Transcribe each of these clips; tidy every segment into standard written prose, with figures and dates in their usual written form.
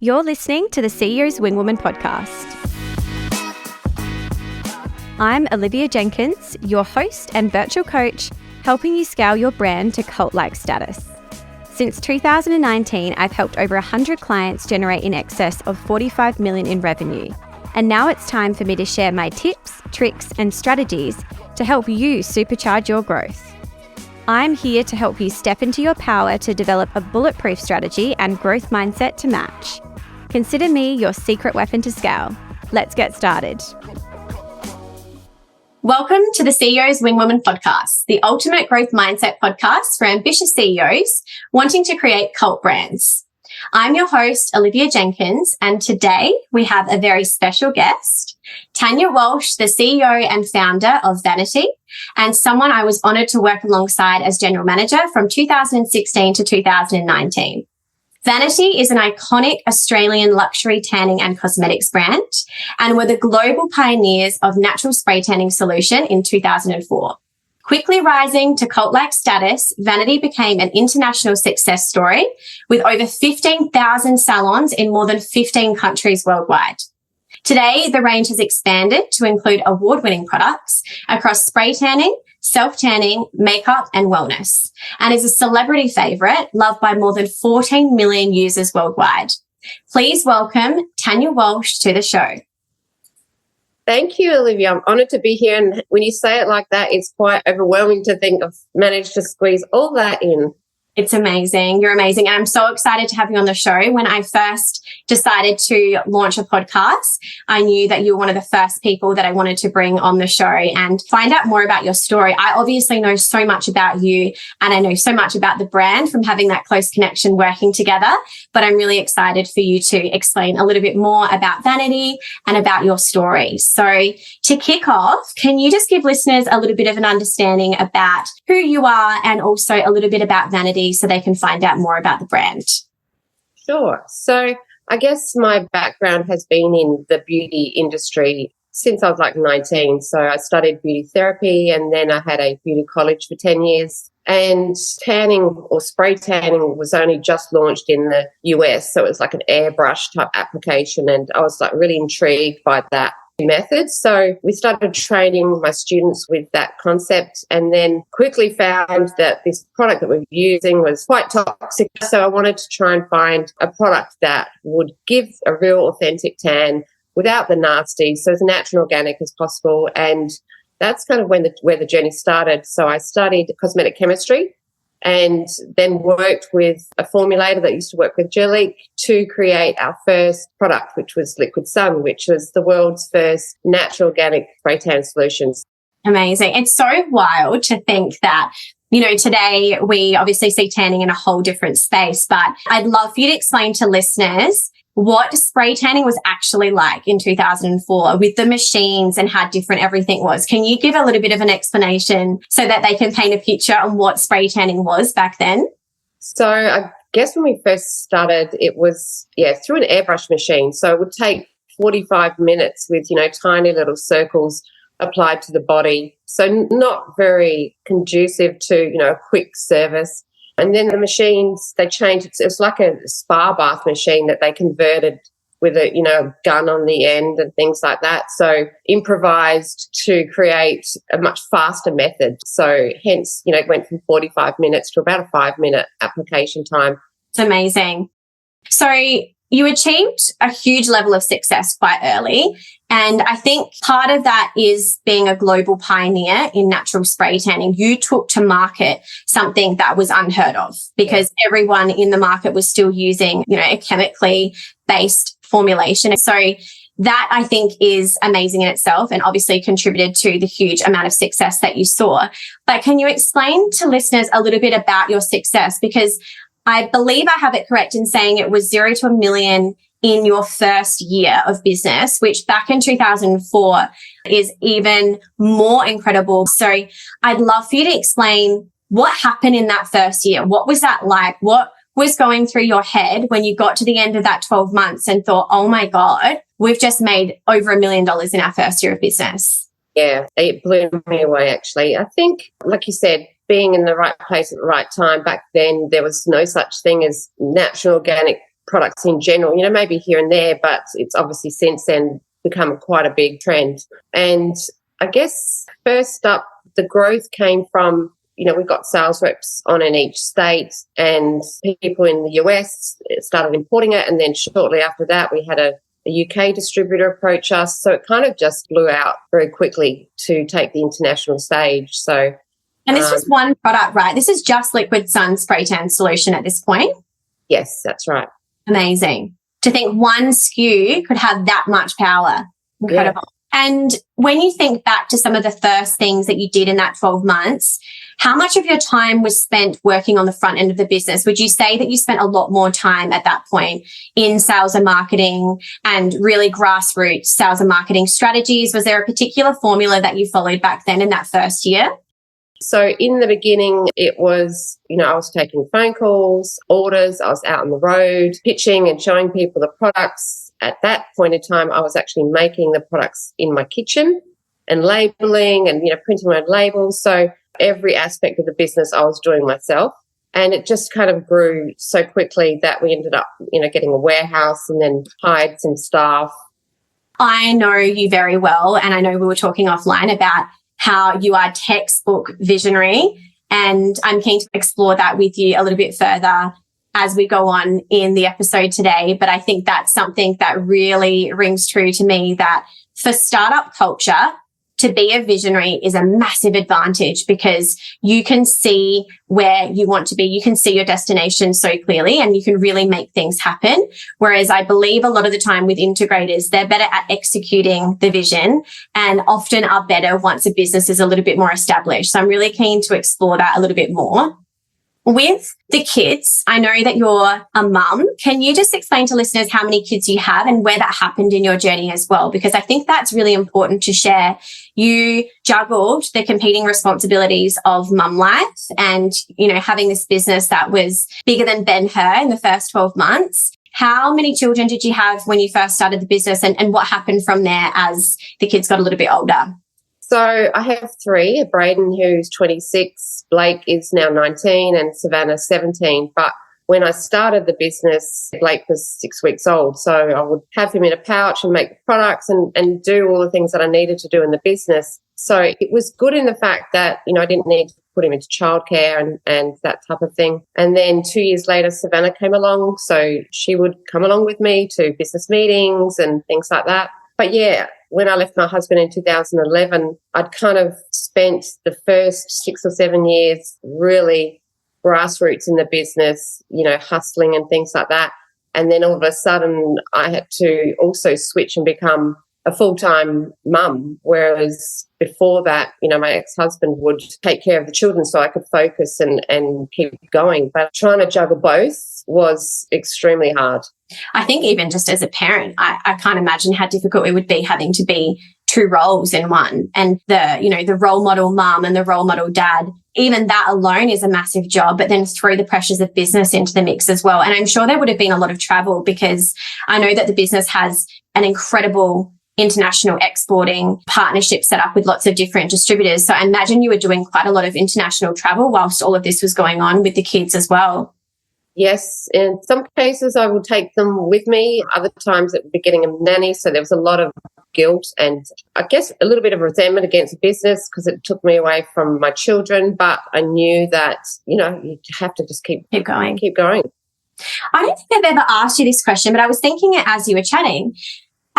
You're listening to the CEO's Wing Woman podcast. I'm Olivia Jenkins, your host and virtual coach, helping you scale your brand to cult-like status. Since 2019, I've helped over 100 clients generate in excess of 45 million in revenue. And now it's time for me to share my tips, tricks, and strategies to help you supercharge your growth. I'm here to help you step into your power to develop a bulletproof strategy and growth mindset to match. Consider me your secret weapon to scale. Let's get started. Welcome to the CEO's Wing Woman podcast, the ultimate growth mindset podcast for ambitious CEOs wanting to create cult brands. I'm your host, Olivia Jenkins, and today we have a very special guest, Tania Walsh, the CEO and founder of VANI-T, and someone I was honoured to work alongside as general manager from 2016 to 2019. VANI-T is an iconic Australian luxury tanning and cosmetics brand, and were the global pioneers of natural spray tanning solution in 2004. Quickly rising to cult-like status, VANI-T became an international success story with over 15,000 salons in more than 15 countries worldwide. Today, the range has expanded to include award-winning products across spray tanning, self-tanning, makeup, and wellness, and is a celebrity favourite loved by more than 14 million users worldwide. Please welcome Tania Walsh to the show. Thank you, Olivia. I'm honoured to be here. And when you say it like that, it's quite overwhelming to think I've managed to squeeze all that in. It's amazing. You're amazing. And I'm so excited to have you on the show. When I first decided to launch a podcast, I knew that you were one of the first people that I wanted to bring on the show and find out more about your story. I obviously know so much about you, and I know so much about the brand from having that close connection working together. But I'm really excited for you to explain a little bit more about VANI-T and about your story. So to kick off, can you just give listeners a little bit of an understanding about who you are and also a little bit about VANI-T so they can find out more about the brand? Sure. So I guess my background has been in the beauty industry since I was like 19. So I studied beauty therapy, and then I had a beauty college for 10 years. And tanning or spray tanning was only just launched in the US. So it was like an airbrush type application. And I was like really intrigued by that method. So we started training my students with that concept, and then quickly found that this product that we were using was quite toxic. So I wanted to try and find a product that would give a real authentic tan without the nasty, so as natural and organic as possible. And that's kind of where the journey started. So I studied cosmetic chemistry and then worked with a formulator that used to work with Gelique to create our first product, which was Liquid Sun, which was the world's first natural organic spray tan solutions. Amazing. It's so wild to think that, you know, today we obviously see tanning in a whole different space, but I'd love for you to explain to listeners what spray tanning was actually like in 2004 with the machines and how different everything was. Can you give a little bit of an explanation so that they can paint a picture on what spray tanning was back then? So I guess when we first started, it was, through an airbrush machine. So it would take 45 minutes with, tiny little circles applied to the body. So not very conducive to, a quick service. And then the machines, they changed. It was like a spa bath machine that they converted with a, gun on the end and things like that. So improvised to create a much faster method. So hence, it went from 45 minutes to about a 5-minute application time. It's amazing. So you achieved a huge level of success quite early. And I think part of that is being a global pioneer in natural spray tanning. You took to market something that was unheard of because everyone in the market was still using, a chemically based formulation. So that I think is amazing in itself and obviously contributed to the huge amount of success that you saw. But can you explain to listeners a little bit about your success? Because I believe I have it correct in saying it was 0 to 1 million in your first year of business, which back in 2004 is even more incredible. So I'd love for you to explain what happened in that first year. What was that like? What was going through your head when you got to the end of that 12 months and thought, oh my God, we've just made over $1 million in our first year of business? Yeah, it blew me away, actually. I think, like you said, being in the right place at the right time. Back then, there was no such thing as natural organic products in general, maybe here and there, but it's obviously since then become quite a big trend. And I guess first up, the growth came from, we've got sales reps on in each state, and people in the US started importing it. And then shortly after that, we had a UK distributor approach us. So it kind of just blew out very quickly to take the international stage. So, and this was one product, right? This is just Liquid Sun Spray Tan Solution at this point? Yes, that's right. Amazing. To think one SKU could have that much power. Incredible. Yeah. And when you think back to some of the first things that you did in that 12 months, how much of your time was spent working on the front end of the business? Would you say that you spent a lot more time at that point in sales and marketing and really grassroots sales and marketing strategies? Was there a particular formula that you followed back then in that first year? So in the beginning, it was, I was taking phone calls, orders, I was out on the road, pitching and showing people the products. At that point in time, I was actually making the products in my kitchen and labeling and, printing my own labels. So every aspect of the business I was doing myself. And it just kind of grew so quickly that we ended up, getting a warehouse and then hired some staff. I know you very well, and I know we were talking offline about how you are textbook visionary, and I'm keen to explore that with you a little bit further as we go on in the episode today. But I think that's something that really rings true to me, that for startup culture, to be a visionary is a massive advantage because you can see where you want to be. You can see your destination so clearly and you can really make things happen. Whereas I believe a lot of the time with integrators, they're better at executing the vision and often are better once a business is a little bit more established. So I'm really keen to explore that a little bit more. With the kids, I know that you're a mum. Can you just explain to listeners how many kids you have and where that happened in your journey as well? Because I think that's really important to share. You juggled the competing responsibilities of mum life and, having this business that was bigger than Ben-Hur in the first 12 months. How many children did you have when you first started the business, and what happened from there as the kids got a little bit older? So I have three, Braden, who's 26, Blake is now 19 and Savannah 17. But when I started the business, Blake was 6 weeks old. So I would have him in a pouch and make products and do all the things that I needed to do in the business. So it was good in the fact that, I didn't need to put him into childcare and that type of thing. And then 2 years later, Savannah came along. So she would come along with me to business meetings and things like that. But yeah, when I left my husband in 2011, I'd kind of spent the first 6 or 7 years really grassroots in the business, hustling and things like that. And then all of a sudden I had to also switch and become a full-time mum, whereas before that, my ex-husband would take care of the children so I could focus and keep going. But trying to juggle both was extremely hard. I think even just as a parent, I can't imagine how difficult it would be having to be two roles in one. And the role model mum and the role model dad, even that alone is a massive job, but then throw the pressures of business into the mix as well. And I'm sure there would have been a lot of travel because I know that the business has an incredible international exporting partnership set up with lots of different distributors. So I imagine you were doing quite a lot of international travel whilst all of this was going on with the kids as well. Yes, in some cases I would take them with me. Other times it would be getting a nanny. So there was a lot of guilt and I guess a little bit of resentment against the business because it took me away from my children. But I knew that, you have to just keep going. I don't think I've ever asked you this question, but I was thinking it as you were chatting.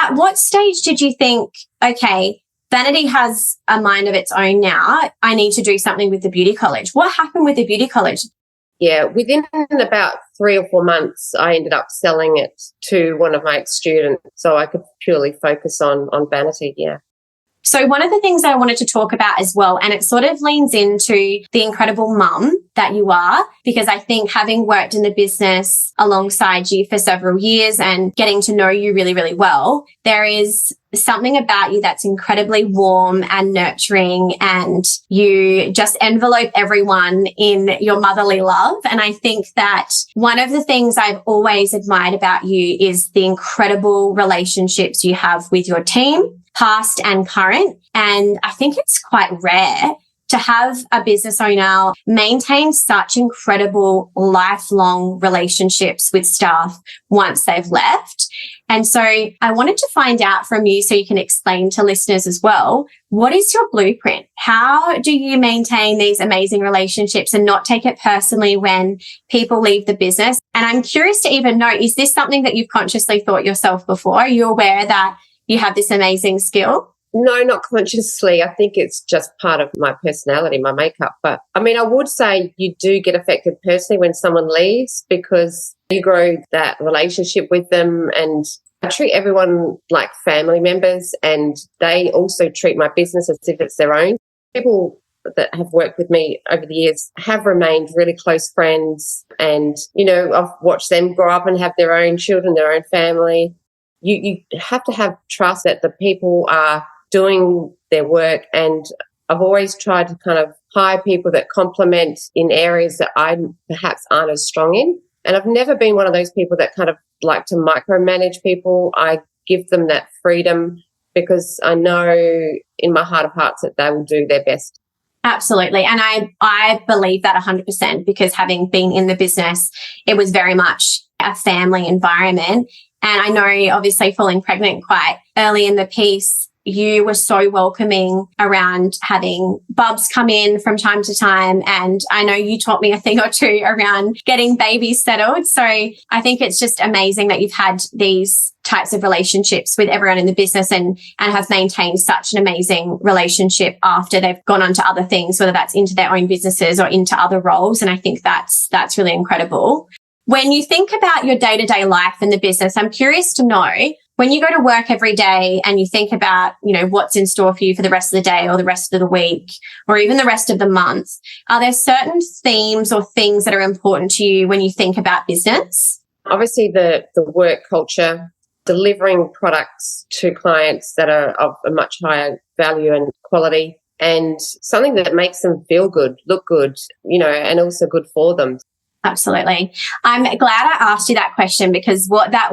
At what stage did you think, okay, VANI-T has a mind of its own now. I need to do something with the beauty college. What happened with the beauty college? Yeah, within about 3 or 4 months, I ended up selling it to one of my ex-students so I could purely focus on VANI-T, yeah. So one of the things that I wanted to talk about as well, and it sort of leans into the incredible mum that you are, because I think having worked in the business alongside you for several years and getting to know you really, really well, there is something about you that's incredibly warm and nurturing, and you just envelope everyone in your motherly love. And I think that one of the things I've always admired about you is the incredible relationships you have with your team, past and current. And I think it's quite rare to have a business owner maintain such incredible lifelong relationships with staff once they've left. And so I wanted to find out from you, so you can explain to listeners as well, what is your blueprint? How do you maintain these amazing relationships and not take it personally when people leave the business? And I'm curious to even know, is this something that you've consciously thought yourself before? Are you aware that you have this amazing skill? No, not consciously. I think it's just part of my personality, my makeup. But I mean, I would say you do get affected personally when someone leaves, because you grow that relationship with them, and I treat everyone like family members, and they also treat my business as if it's their own. People that have worked with me over the years have remained really close friends, and, you know, I've watched them grow up and have their own children, their own family. You have to have trust that the people are doing their work, and I've always tried to kind of hire people that complement in areas that I perhaps aren't as strong in. And I've never been one of those people that kind of like to micromanage people. I give them that freedom because I know in my heart of hearts that they will do their best. Absolutely. And I believe that 100%, because having been in the business, it was very much a family environment. And I know, obviously, falling pregnant quite early in the piece, you were so welcoming around having bubs come in from time to time. And I know you taught me a thing or two around getting babies settled. So I think it's just amazing that you've had these types of relationships with everyone in the business, and have maintained such an amazing relationship after they've gone on to other things, whether that's into their own businesses or into other roles. And I think that's really incredible. When you think about your day-to-day life in the business, I'm curious to know, when you go to work every day and you think about, you know, what's in store for you for the rest of the day or the rest of the week or even the rest of the month, are there certain themes or things that are important to you when you think about business? Obviously, the work culture, delivering products to clients that are of a much higher value and quality, and something that makes them feel good, look good, you know, and also good for them. Absolutely. I'm glad I asked you that question, because what that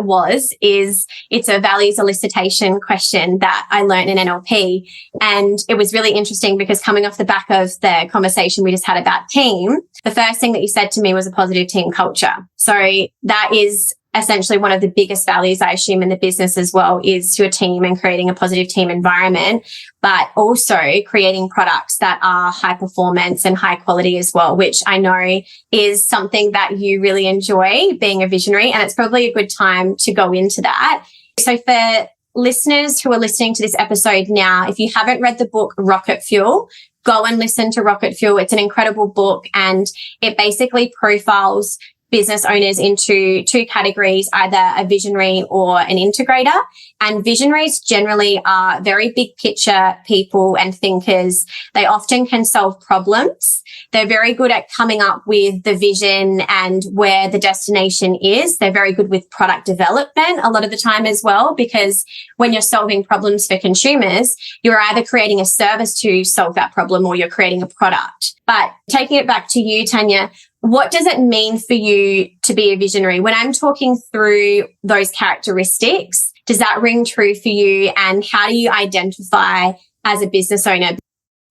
is it's a values elicitation question that I learned in NLP. And it was really interesting because, coming off the back of the conversation we just had about team, the first thing that you said to me was a positive team culture. So that is essentially one of the biggest values, I assume, in the business as well, is your team and creating a positive team environment, but also creating products that are high performance and high quality as well, which I know is something that you really enjoy, being a visionary. And it's probably a good time to go into that. So for listeners who are listening to this episode now, if you haven't read the book Rocket Fuel, go and listen to Rocket Fuel. It's an incredible book, and it basically profiles business owners into two categories, either a visionary or an integrator. And visionaries generally are very big picture people and thinkers. They often can solve problems. They're very good at coming up with the vision and where the destination is. They're very good with product development a lot of the time as well, because when you're solving problems for consumers, you're either creating a service to solve that problem or you're creating a product. But taking it back to you, Tania, what does it mean for you to be a visionary? When I'm talking through those characteristics, does that ring true for you? And how do you identify as a business owner?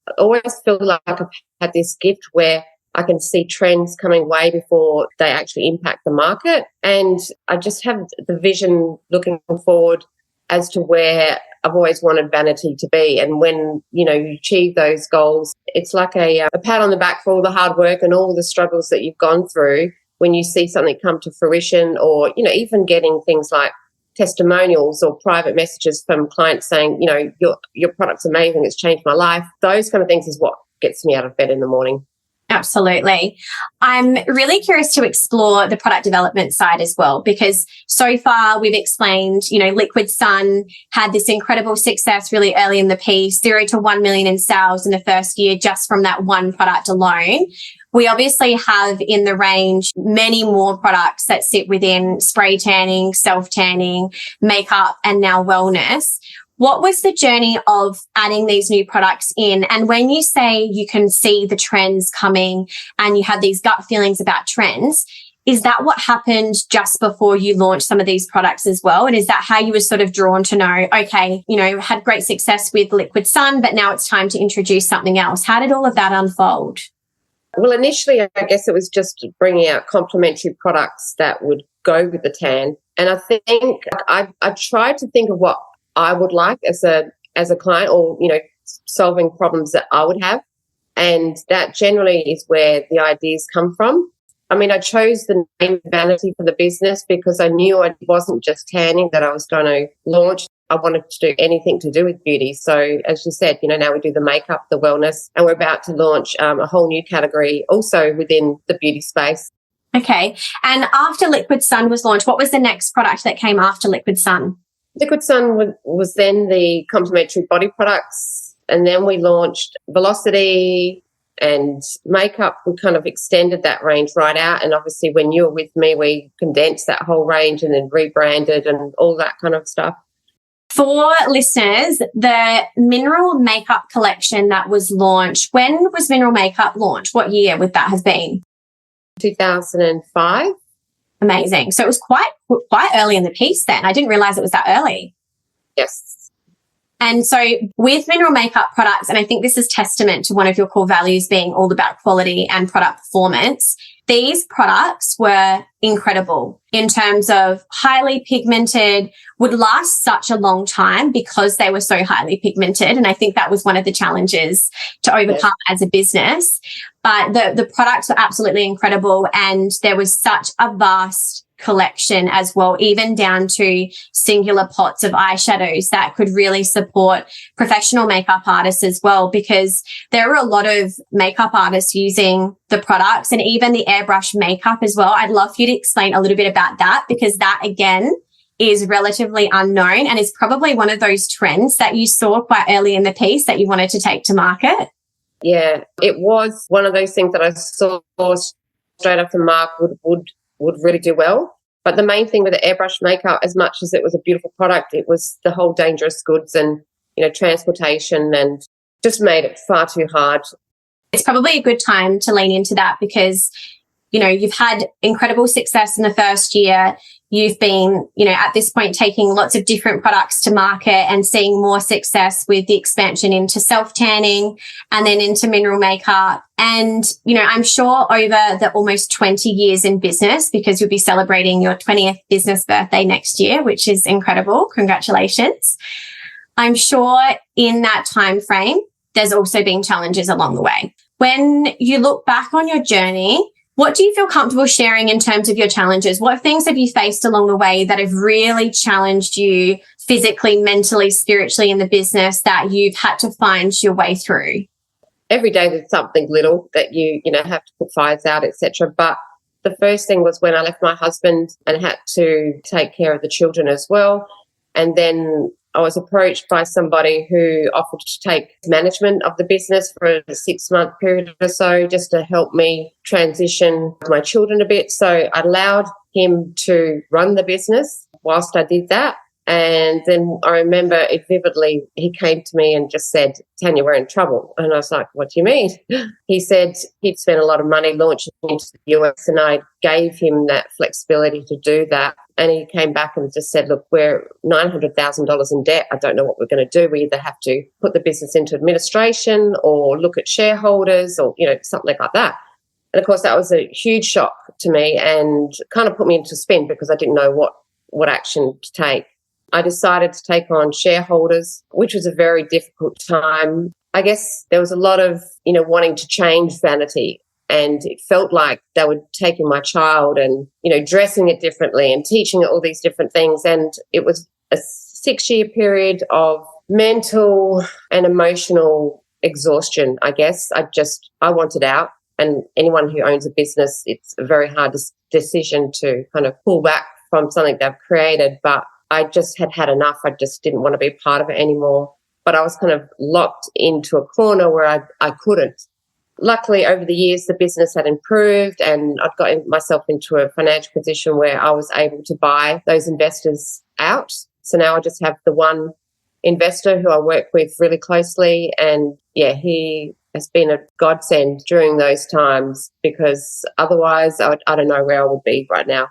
I always feel like I've had this gift where I can see trends coming way before they actually impact the market. And I just have the vision looking forward as to where I've always wanted VANI-T to be. And when, you know, you achieve those goals, it's like a pat on the back for all the hard work and all the struggles that you've gone through when you see something come to fruition, or, you know, even getting things like testimonials or private messages from clients saying, you know, your product's amazing, it's changed my life. Those kind of things is what gets me out of bed in the morning. Absolutely. I'm really curious to explore the product development side as well, because so far we've explained, you know, Liquid Sun had this incredible success really early in the piece, 0 to 1 million in sales in the first year just from that one product alone. We obviously have in the range many more products that sit within spray tanning, self-tanning, makeup, and now wellness. What was the journey of adding these new products in? And when you say you can see the trends coming and you have these gut feelings about trends, Is that what happened just before you launched some of these products as well? And is that how you were sort of drawn to know, okay, had great success with Liquid Sun, but now it's time to introduce something else? How did all of that unfold? Well, initially, I guess it was just bringing out complementary products that would go with the tan. And I think I tried to think of what I would like as a client, or, solving problems that I would have. And that generally is where the ideas come from. I mean, I chose the name VANI-T for the business because I knew it wasn't just tanning that I was going to launch. I wanted to do anything to do with beauty. So as you said, now we do the makeup, the wellness, and we're about to launch a whole new category also within the beauty space. Okay. And after Liquid Sun was launched, what was the next product that came after Liquid Sun? Liquid Sun was then the complementary body products. And then we launched Velocity and makeup. We kind of extended that range right out. And obviously when you were with me, we condensed that whole range and then rebranded and all that kind of stuff. For listeners, the mineral makeup collection that was launched, when was mineral makeup launched? What year would that have been? 2005. Amazing. So it was quite early in the piece then. I didn't realize it was that early. Yes. And so with mineral makeup products, and I think this is testament to one of your core values being all about quality and product performance, these products were incredible in terms of highly pigmented, would last such a long time because they were so highly pigmented. And I think that was one of the challenges to overcome as a business. But the products were absolutely incredible. And there was such a vast collection as well, even down to singular pots of eyeshadows that could really support professional makeup artists as well, because there are a lot of makeup artists using the products and even the airbrush makeup as well. I'd love for you to explain a little bit about that, because that again is relatively unknown and is probably one of those trends that you saw quite early in the piece that you wanted to take to market. Yeah, it was one of those things that I saw straight off the mark would really do well. But the main thing with the airbrush makeup, as much as it was a beautiful product, it was the whole dangerous goods and, transportation, and just made it far too hard. It's probably a good time to lean into that because, you've had incredible success in the first year. You've been, at this point taking lots of different products to market and seeing more success with the expansion into self-tanning and then into mineral makeup. And, I'm sure over the almost 20 years in business, because you'll be celebrating your 20th business birthday next year, which is incredible. Congratulations. I'm sure in that time frame, there's also been challenges along the way. When you look back on your journey, what do you feel comfortable sharing in terms of your challenges? What things have you faced along the way that have really challenged you physically, mentally, spiritually in the business that you've had to find your way through? Every day there's something little that you have to put fires out, etc. But the first thing was when I left my husband and had to take care of the children as well. And then I was approached by somebody who offered to take management of the business for a 6-month period or so, just to help me transition my children a bit. So I allowed him to run the business whilst I did that. And then I remember it vividly. He came to me and just said, "Tania, we're in trouble." And I was like, "What do you mean?" He said he'd spent a lot of money launching into the US, and I gave him that flexibility to do that. And he came back and just said, "Look, we're $900,000 in debt. I don't know what we're going to do. We either have to put the business into administration or look at shareholders or, something like that." And of course, that was a huge shock to me and kind of put me into spin because I didn't know what action to take. I decided to take on shareholders, which was a very difficult time. I guess there was a lot of, wanting to change VANI-T, and it felt like they were taking my child and, dressing it differently and teaching it all these different things. And it was a 6-year period of mental and emotional exhaustion, I guess. I wanted out. And anyone who owns a business, it's a very hard decision to kind of pull back from something they've created. But I just had enough. I just didn't want to be a part of it anymore. But I was kind of locked into a corner where I couldn't. Luckily, over the years, the business had improved and I'd got myself into a financial position where I was able to buy those investors out. So now I just have the one investor who I work with really closely. And, he has been a godsend during those times, because otherwise I don't know where I would be right now.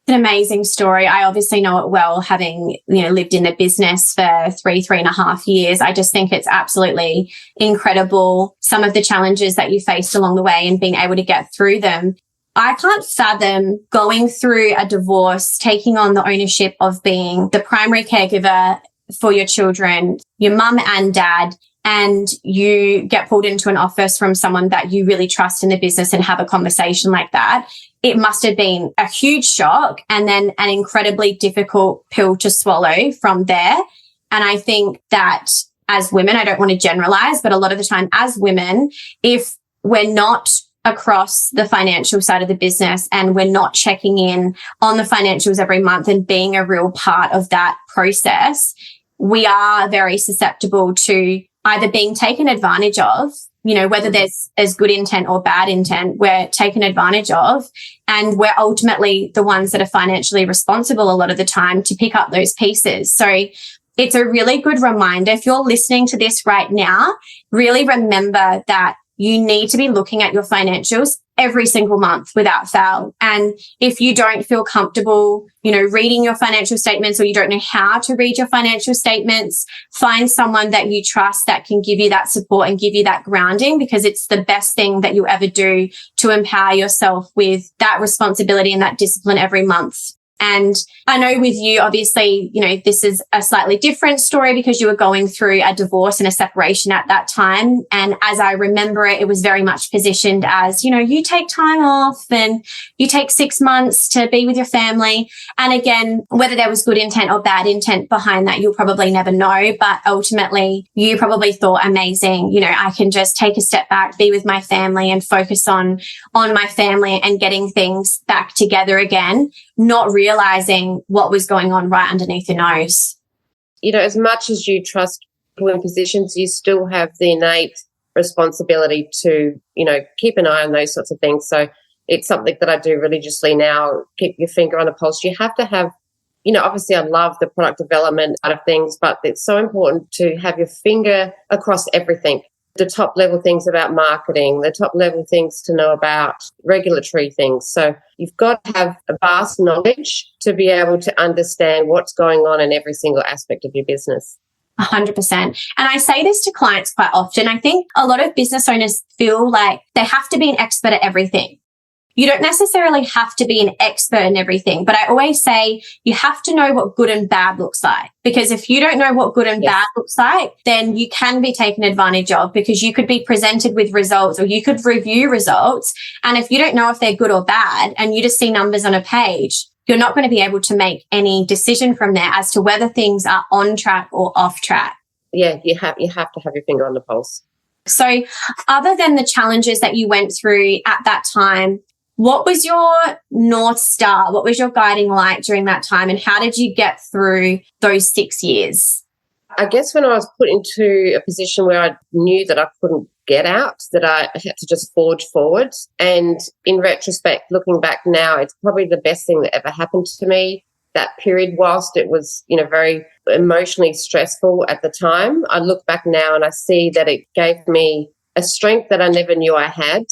An amazing story. I obviously know it well, having, lived in the business for 3.5 years. I just think it's absolutely incredible, some of the challenges that you faced along the way and being able to get through them. I can't fathom going through a divorce, taking on the ownership of being the primary caregiver for your children, your mum and dad, and you get pulled into an office from someone that you really trust in the business and have a conversation like that. It must have been a huge shock and then an incredibly difficult pill to swallow from there. And I think that as women, I don't want to generalize, but a lot of the time as women, if we're not across the financial side of the business and we're not checking in on the financials every month and being a real part of that process, we are very susceptible to either being taken advantage of, whether there's as good intent or bad intent, we're taken advantage of, and we're ultimately the ones that are financially responsible a lot of the time to pick up those pieces. So it's a really good reminder. If you're listening to this right now, really remember that you need to be looking at your financials every single month without fail. And if you don't feel comfortable, reading your financial statements, or you don't know how to read your financial statements, find someone that you trust that can give you that support and give you that grounding, because it's the best thing that you ever do to empower yourself with that responsibility and that discipline every month. And I know with you, obviously, this is a slightly different story because you were going through a divorce and a separation at that time. And as I remember it, it was very much positioned as, you take time off and you take 6 months to be with your family. And again, whether there was good intent or bad intent behind that, you'll probably never know. But ultimately, you probably thought, amazing, I can just take a step back, be with my family and focus on my family and getting things back together again, not realizing what was going on right underneath your nose. As much as you trust people in positions, you still have the innate responsibility to, keep an eye on those sorts of things. So it's something that I do religiously now, keep your finger on the pulse. You have to have, obviously I love the product development side of things, but it's so important to have your finger across everything. The top level things about marketing, the top level things to know about regulatory things. So you've got to have a vast knowledge to be able to understand what's going on in every single aspect of your business. 100%. And I say this to clients quite often. I think a lot of business owners feel like they have to be an expert at everything. You don't necessarily have to be an expert in everything, but I always say you have to know what good and bad looks like. Because if you don't know what good and bad looks like, then you can be taken advantage of, because you could be presented with results or you could review results. And if you don't know if they're good or bad and you just see numbers on a page, you're not going to be able to make any decision from there as to whether things are on track or off track. Yeah, you have to have your finger on the pulse. So other than the challenges that you went through at that time, what was your North Star? What was your guiding light during that time? And how did you get through those 6 years? I guess when I was put into a position where I knew that I couldn't get out, that I had to just forge forward. And in retrospect, looking back now, it's probably the best thing that ever happened to me. That period, whilst it was, very emotionally stressful at the time, I look back now and I see that it gave me a strength that I never knew I had.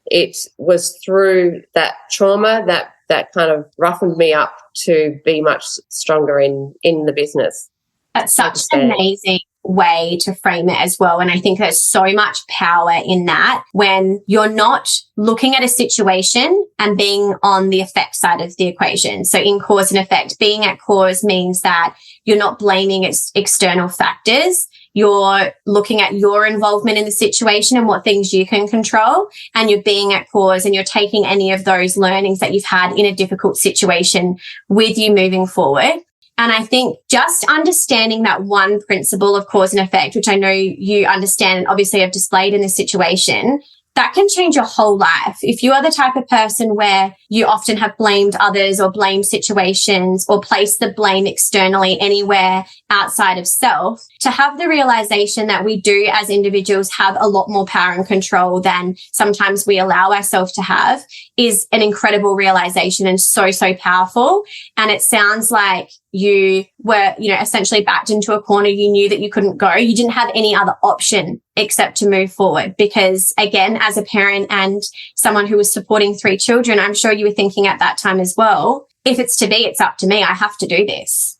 It was through that trauma that kind of roughened me up to be much stronger in the business. That's such an amazing way to frame it as well. And I think there's so much power in that when you're not looking at a situation and being on the effect side of the equation. So in cause and effect, being at cause means that you're not blaming external factors. You're looking at your involvement in the situation and what things you can control, and you're being at cause and you're taking any of those learnings that you've had in a difficult situation with you moving forward. And I think just understanding that one principle of cause and effect, which I know you understand and obviously have displayed in this situation, that can change your whole life. If you are the type of person where you often have blamed others or blamed situations or placed the blame externally anywhere outside of self, to have the realization that we do as individuals have a lot more power and control than sometimes we allow ourselves to have is an incredible realization and so, so powerful. And it sounds like you were, essentially backed into a corner. You knew that you couldn't go. You didn't have any other option except to move forward because, again, as a parent and someone who was supporting 3 children, I'm sure you were thinking at that time as well, if it's to be, it's up to me. I have to do this.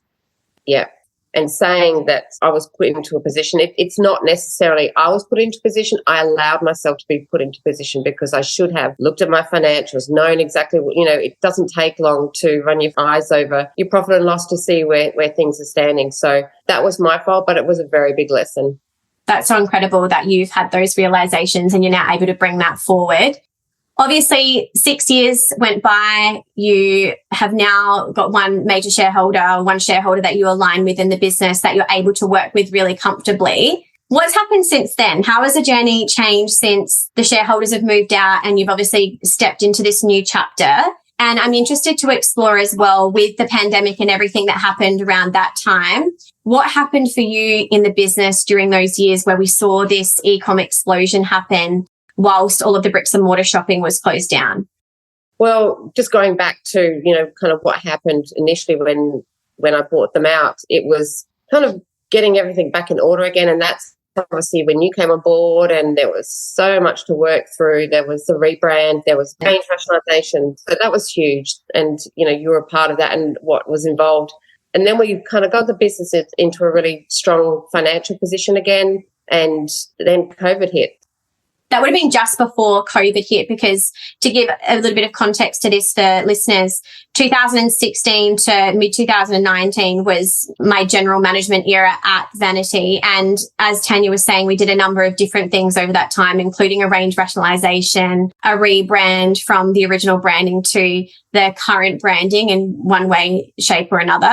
Yeah. And saying that I was put into a position, it's not necessarily I was put into a position. I allowed myself to be put into a position because I should have looked at my financials, known exactly what, it doesn't take long to run your eyes over your profit and loss to see where things are standing. So that was my fault, but it was a very big lesson. That's so incredible that you've had those realizations and you're now able to bring that forward. Obviously, 6 years went by. You have now got one major shareholder, one shareholder that you align with in the business that you're able to work with really comfortably. What's happened since then? How has the journey changed since the shareholders have moved out and you've obviously stepped into this new chapter? And I'm interested to explore as well with the pandemic and everything that happened around that time. What happened for you in the business during those years where we saw this e-com explosion happen whilst all of the bricks and mortar shopping was closed down? Well, just going back to, kind of what happened initially when I bought them out, it was kind of getting everything back in order again. And that's obviously when you came on board and there was so much to work through. There was the rebrand, there was change rationalization. So that was huge. And, you were a part of that and what was involved. And then we kind of got the business into a really strong financial position again. And then COVID hit. That would have been just before COVID hit, because to give a little bit of context to this for listeners, 2016 to mid-2019 was my general management era at VANI-T. And as Tania was saying, we did a number of different things over that time, including a range rationalization, a rebrand from the original branding to the current branding in one way, shape or another.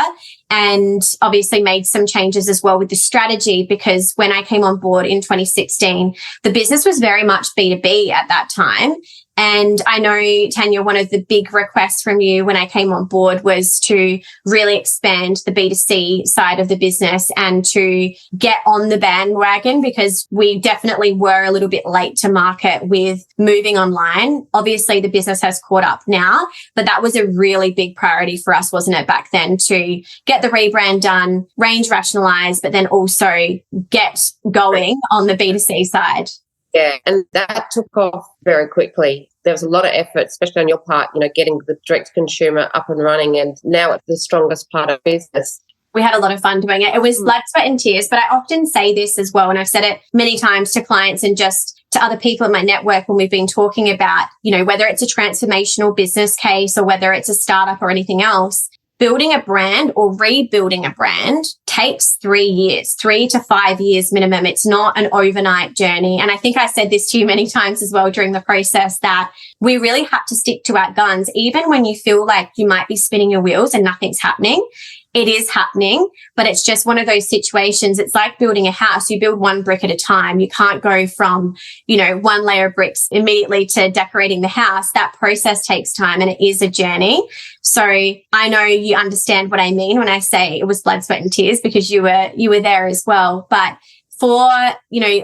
And obviously made some changes as well with the strategy, because when I came on board in 2016, the business was very much B2B at that time. And I know, Tania, one of the big requests from you when I came on board was to really expand the B2C side of the business and to get on the bandwagon, because we definitely were a little bit late to market with moving online. Obviously, the business has caught up now, but that was a really big priority for us, wasn't it, back then, to get the rebrand done, range rationalized, but then also get going on the B2C side. Yeah, and that took off very quickly. There was a lot of effort, especially on your part, getting the direct consumer up and running, and now it's the strongest part of business. We had a lot of fun doing it. It was blood, sweat and tears, but I often say this as well, and I've said it many times to clients and just to other people in my network when we've been talking about, whether it's a transformational business case or whether it's a startup or anything else. Building a brand or rebuilding a brand takes 3 years, 3 to 5 years minimum. It's not an overnight journey. And I think I said this to you many times as well during the process, that we really have to stick to our guns, even when you feel like you might be spinning your wheels and nothing's happening. It is happening, but it's just one of those situations. It's like building a house. You build one brick at a time. You can't go from, one layer of bricks immediately to decorating the house. That process takes time and it is a journey. So I know you understand what I mean when I say it was blood, sweat and tears, because you were there as well. But for,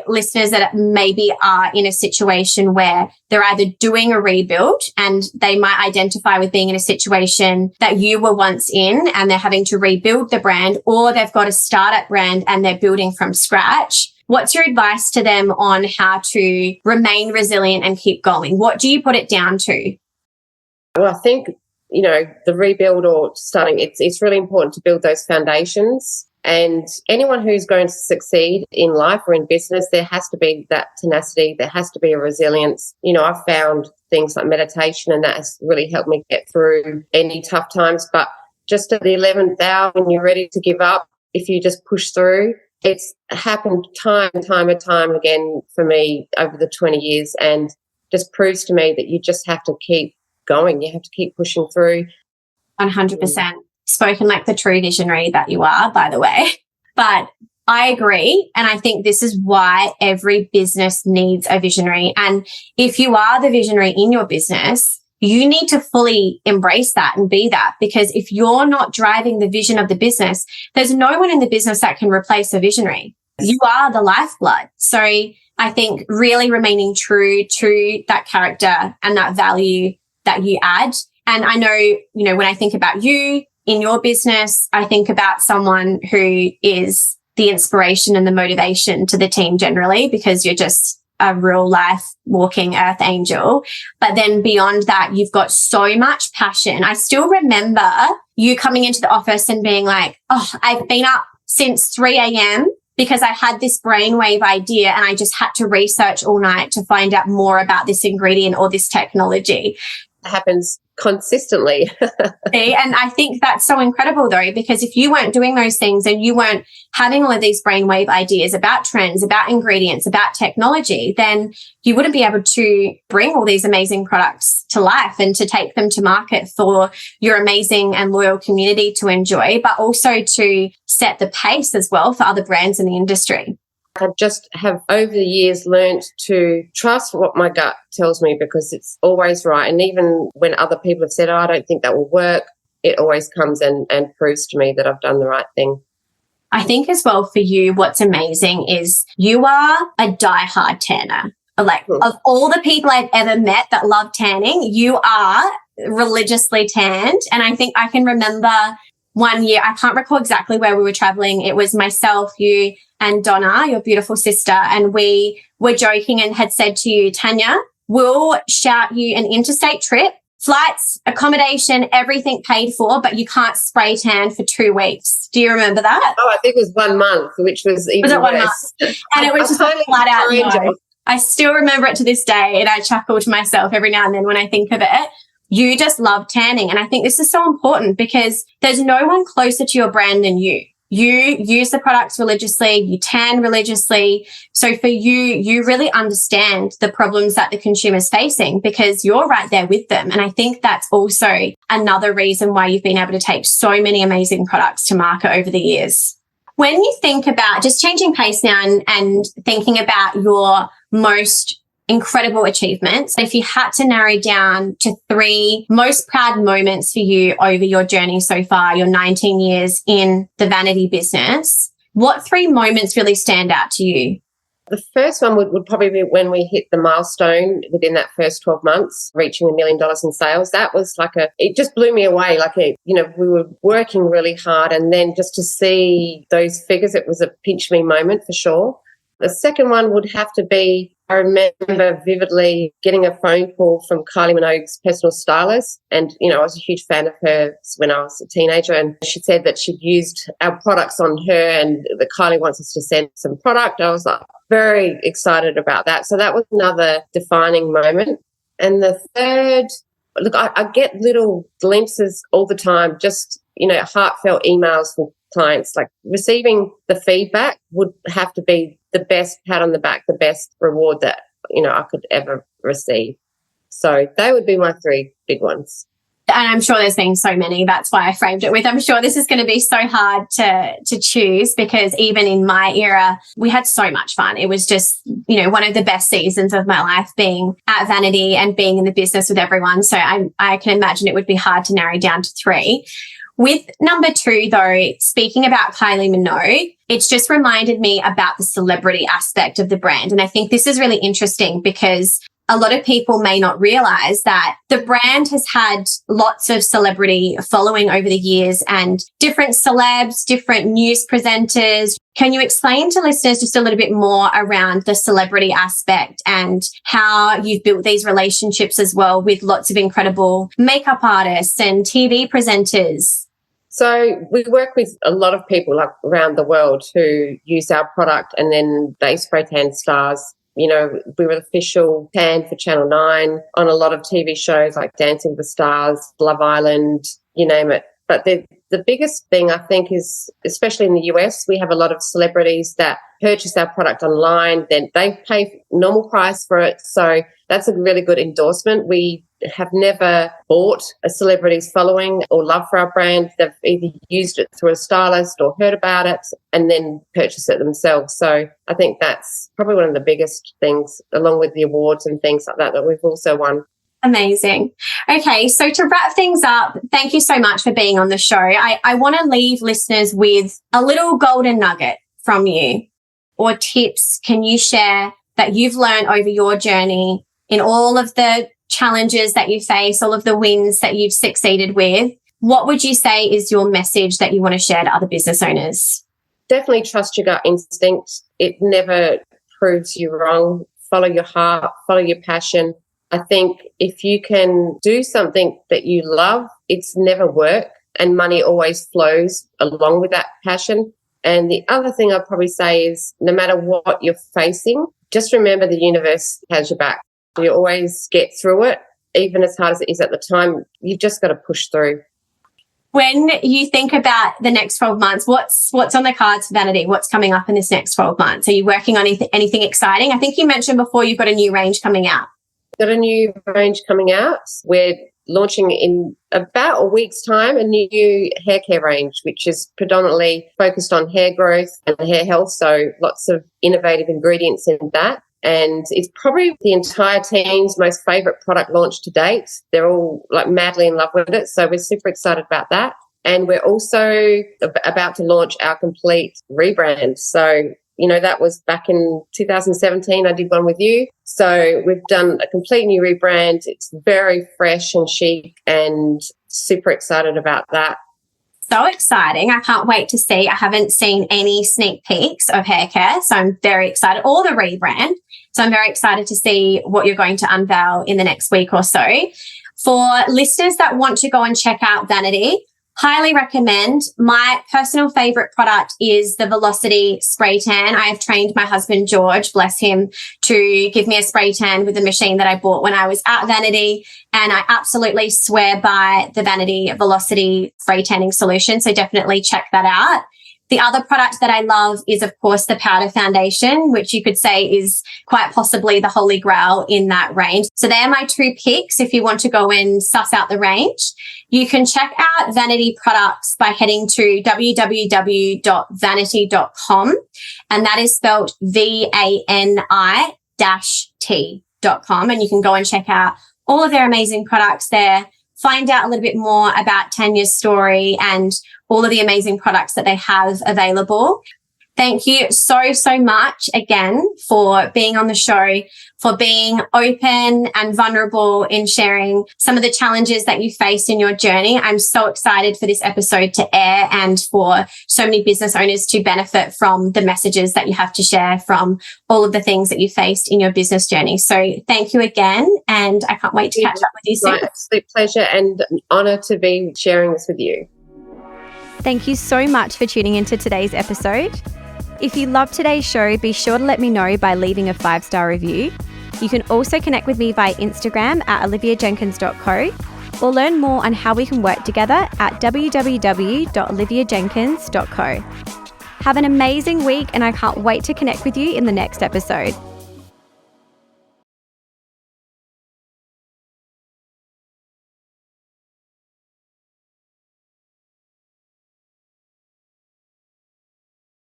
listeners that maybe are in a situation where they're either doing a rebuild and they might identify with being in a situation that you were once in and they're having to rebuild the brand, or they've got a startup brand and they're building from scratch, what's your advice to them on how to remain resilient and keep going? What do you put it down to? Well, I think, the rebuild or starting, it's really important to build those foundations. And anyone who's going to succeed in life or in business, there has to be that tenacity. There has to be a resilience. I've found things like meditation, and that has really helped me get through any tough times. But just at the 11th hour, when you're ready to give up, if you just push through, it's happened time and time again for me over the 20 years, and just proves to me that you just have to keep going. You have to keep pushing through. 100%. Spoken like the true visionary that you are, by the way. But I agree. And I think this is why every business needs a visionary. And if you are the visionary in your business, you need to fully embrace that and be that, because if you're not driving the vision of the business, there's no one in the business that can replace a visionary. You are the lifeblood. So I think really remaining true to that character and that value that you add. And I know, when I think about you, in your business, I think about someone who is the inspiration and the motivation to the team generally, because you're just a real life walking earth angel. But then beyond that, you've got so much passion. I still remember you coming into the office and being like, oh, I've been up since 3 a.m. because I had this brainwave idea and I just had to research all night to find out more about this ingredient or this technology. It happens consistently. And I think that's so incredible though, because if you weren't doing those things and you weren't having all of these brainwave ideas about trends, about ingredients, about technology, then you wouldn't be able to bring all these amazing products to life and to take them to market for your amazing and loyal community to enjoy, but also to set the pace as well for other brands in the industry. I just have over the years learned to trust what my gut tells me, because it's always right. And even when other people have said, oh, I don't think that will work, it always comes and proves to me that I've done the right thing. I think as well for you, what's amazing is you are a diehard tanner. Like of all the people I've ever met that love tanning, you are religiously tanned. And I think I can remember one year, I can't recall exactly where we were traveling. It was myself, you, and Donna, your beautiful sister, and we were joking and had said to you, Tania, we'll shout you an interstate trip, flights, accommodation, everything paid for, but you can't spray tan for 2 weeks. Do you remember that? Oh, I think it was 1 month, which was even worse. 1 month? And it was just a flat out no. I still remember it to this day, and I chuckle to myself every now and then when I think of it. You just love tanning. And I think this is so important because there's no one closer to your brand than you. You use the products religiously, you tan religiously. So for you, you really understand the problems that the consumer's facing because you're right there with them. And I think that's also another reason why you've been able to take so many amazing products to market over the years. When you think about just changing pace now and thinking about your most incredible achievements, if you had to narrow down to 3 most proud moments for you over your journey so far, your 19 years in the vanity business, what 3 moments really stand out to you? The first one would probably be when we hit the milestone within that first 12 months, reaching $1 million in sales. That was it just blew me away. We were working really hard, and then just to see those figures, it was a pinch me moment for sure. The second one would have to be, I remember vividly getting a phone call from Kylie Minogue's personal stylist. And, I was a huge fan of her when I was a teenager. And she said that she'd used our products on her and that Kylie wants us to send some product. I was very excited about that. So that was another defining moment. And the third, look, I get little glimpses all the time, just, heartfelt emails from clients. Receiving the feedback would have to be the best pat on the back, the best reward that, I could ever receive. So they would be my 3 big ones. And I'm sure there's been so many. That's why I framed it with, I'm sure this is going to be so hard to choose because even in my era, we had so much fun. It was just, one of the best seasons of my life being at Vanity and being in the business with everyone. So I can imagine it would be hard to narrow down to 3. With number 2, though, speaking about Kylie Minogue, it's just reminded me about the celebrity aspect of the brand. And I think this is really interesting because a lot of people may not realize that the brand has had lots of celebrity following over the years and different celebs, different news presenters. Can you explain to listeners just a little bit more around the celebrity aspect and how you've built these relationships as well with lots of incredible makeup artists and TV presenters? So we work with a lot of people around the world who use our product and then they spray tan stars. We were official tan for Channel 9 on a lot of TV shows like Dancing with the Stars, Love Island, you name it. But the biggest thing I think is, especially in the US, we have a lot of celebrities that purchase our product online. Then they pay normal price for it. So that's a really good endorsement. We have never bought a celebrity's following or love for our brand. They've either used it through a stylist or heard about it and then purchased it themselves. So I think that's probably one of the biggest things, along with the awards and things like that we've also won. Amazing. Okay, so to wrap things up, thank you so much for being on the show. I want to leave listeners with a little golden nugget from you or tips can you share that you've learned over your journey in all of the challenges that you face, all of the wins that you've succeeded with. what would you say is your message that you want to share to other business owners? Definitely trust your gut instinct. It never proves you wrong. Follow your heart, follow your passion. I think if you can do something that you love, it's never work, and money always flows along with that passion. And the other thing I'd probably say is no matter what you're facing, just remember the universe has your back. You always get through it, even as hard as it is at the time. You've just got to push through. When you think about the next 12 months, what's on the cards for VANI-T? What's coming up in this next 12 months? Are you working on anything exciting? I think you mentioned before you've got a new range coming out. Got a new range coming out. We're launching in about a week's time a new hair care range, which is predominantly focused on hair growth and hair health. So lots of innovative ingredients in that. And it's probably the entire team's most favourite product launch to date. They're all like madly in love with it. So we're super excited about that. And we're also about to launch our complete rebrand. So, that was back in 2017. I did one with you. So we've done a complete new rebrand. It's very fresh and chic and super excited about that. So exciting. I can't wait to see. I haven't seen any sneak peeks of hair care, so I'm very excited. Or the rebrand. So I'm very excited to see what you're going to unveil in the next week or so. For listeners that want to go and check out VANI-T, highly recommend. My personal favorite product is the Velocity Spray Tan. I have trained my husband, George, bless him, to give me a spray tan with a machine that I bought when I was at VANI-T. And I absolutely swear by the VANI-T Velocity Spray Tanning Solution. So definitely check that out. The other product that I love is, of course, the powder foundation, which you could say is quite possibly the holy grail in that range. So they're my two picks if you want to go and suss out the range. You can check out VANI-T products by heading to www.vanity.com, and that is spelled VANI-T.com, and you can go and check out all of their amazing products there. Find out a little bit more about Tania's story and all of the amazing products that they have available. Thank you so, so much again for being on the show, for being open and vulnerable in sharing some of the challenges that you faced in your journey. I'm so excited for this episode to air and for so many business owners to benefit from the messages that you have to share from all of the things that you faced in your business journey. So thank you again, and I can't wait to catch up with you soon. My absolute pleasure and an honour to be sharing this with you. Thank you so much for tuning into today's episode. If you loved today's show, be sure to let me know by leaving a 5-star review. You can also connect with me via Instagram at oliviajenkins.co or learn more on how we can work together at www.oliviajenkins.co. Have an amazing week, and I can't wait to connect with you in the next episode.